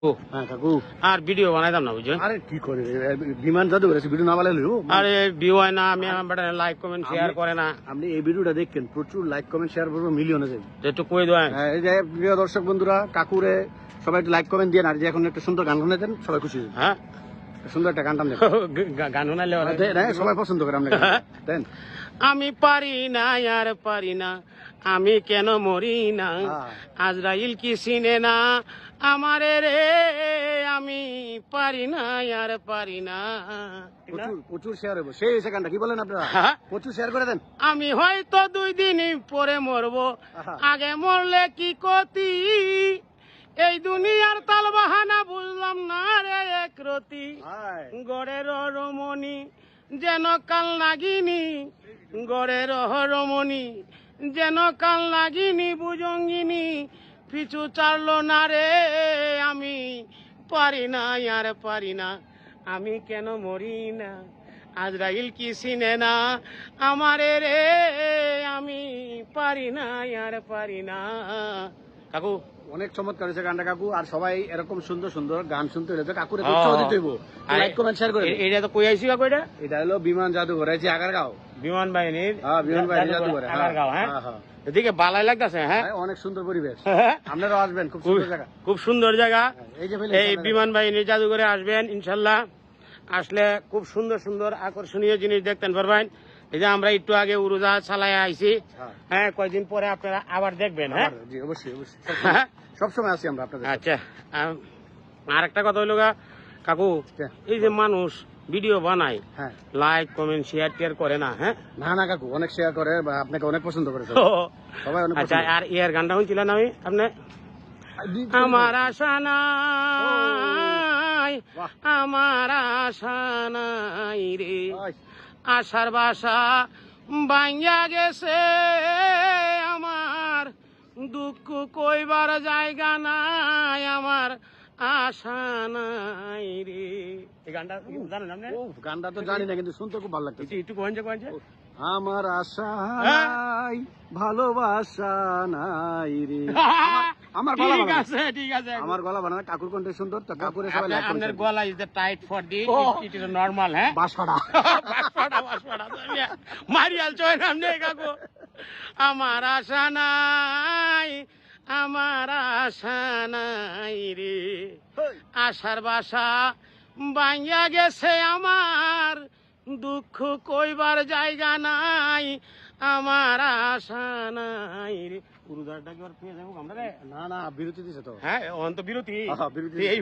ও হ্যাঁ কাকু। আর ভিডিও বানাইতাম না বুঝছেন। আরে কি করে বিমান জাদু করেছে ভিডিও না বানালে আরে ভিউ হয় না, আমি আমার লাইক কমেন্ট শেয়ার করে না। আপনি এই ভিডিওটা দেখেন প্রচুর লাইক কমেন্ট শেয়ার করবো মিলিয়নে যাবে। তো একটু কই দেন। এই যে প্রিয় দর্শক বন্ধুরা কাকুরে সবাই একটু লাইক কমেন্ট দিয়ে আর যে এখন একটা সুন্দর গান শুনে দেন সবাই খুশি হবে। হ্যাঁ সুন্দর একটা গান টান দেন গান শোনালে সবাই পছন্দ করে আপনি দেন। আমি পারি না আর পারি না, আমি কেন মরি না, আজরাইল কি চিনে না আমারে রে, আমি পারি না আর পারি না। প্রচুর প্রচুর শেয়ার হবে সেই গানটা কি বলেন আপনারা প্রচুর শেয়ার করে দেন। আমি হয়তো 2 দিন পরে মরবো, আগে মরলে কি ক্ষতি, এই দুনিয়ার তাল বাহানা বুঝলাম না রে একরতি, গড়ের রমণী যেন কাল নাগিনী, গড়ের রমণী যেন কাল নাগিনী বুজঙ্গিনী, পিছু ছাড়লো না রে, আমি পারি না আর পারি না, আমি কেন মরি না, আজরাইল কি চিনে না আমারে রে, আমি পারি না আর পারি না। কাকু অনেক চমৎকার হয়েছে গানটা কাকু। আর সবাই এরকম সুন্দর সুন্দর গান শুনতে হলে তো কাকুরে উৎসাহ দিতে হইব। লাইক কমেন্ট শেয়ার করে এটা তো কই আইছি কাকু, এটা হলো বিমান জাদুঘর আছে আগারগাঁও, বিমান বাহিনীর বিমান বাহিনী জাদুঘর আগারগাঁও। হ্যাঁ এদিকে বালাই লাগতেছে। হ্যাঁ অনেক সুন্দর পরিবেশ, আপনারাও আসবেন, খুব সুন্দর জায়গা, খুব সুন্দর জায়গা। এই যে এই বিমান বাহিনীর জাদুঘরে আসবেন ইনশাল্লাহ, আসলে খুব সুন্দর সুন্দর আকর্ষণীয় জিনিস দেখতেন পারবেন। এই যে আমরা একটু আগে উড়োজাহাজ চালায় আইছি, হ্যাঁ কয়েকদিন পরে আপনারা আবার দেখবেন। হ্যাঁ জি অবশ্যই অবশ্যই সবসময় আসি আমরা আপনাদের। আচ্ছা আর একটা কথা হইল কাকু, এই যে মানুষ ভিডিও বানায়, লাইক কমেন্ট শেয়ার টেয়ার করে না। হ্যাঁ না না কাকু অনেক শেয়ার করে, আপনাকে অনেক পছন্দ করে সবাই। আচ্ছা আর ইয়ার গানটা শুনছিলেন আমি আপনি, আমার আশা নাই আমার আশা নাই রে, আশার বাসা ভাঙ্গা গেছে আমার, দুঃখ কইবার জায়গা নাই আমার আশা নাই রে। এই গানটা জানেন আপনি? গানটা তো জানি না কিন্তু শুনতে খুব ভালো লাগছে। একটু কইছে আমার আশা নাই ভালোবাসা নাই রে। আমার গলা ঠিক আছে ঠিক আছে, আমার গলা বানানো কাকুর কণ্ঠে সুন্দর তো কাকুরে সবাই লাইক আপনার গলা is the tight for the it is normal. হ্যাঁ বাসপাড়া বাসপাড়া মারিয়াল চয় নামনে কাকু, আমার আশা নাই আমার আশা নাই রে, আশার বাসা ভাঙ্গা গেছে আমার, দুঃখ কইবার জায়গা নাই আমার আশা নাই রে। পুরুদারটা কি আর পেয়ে যাবো আমরা রে? না না বিরতি দিছে তো। হ্যাঁ অন্ত বিরতি বিরতি এই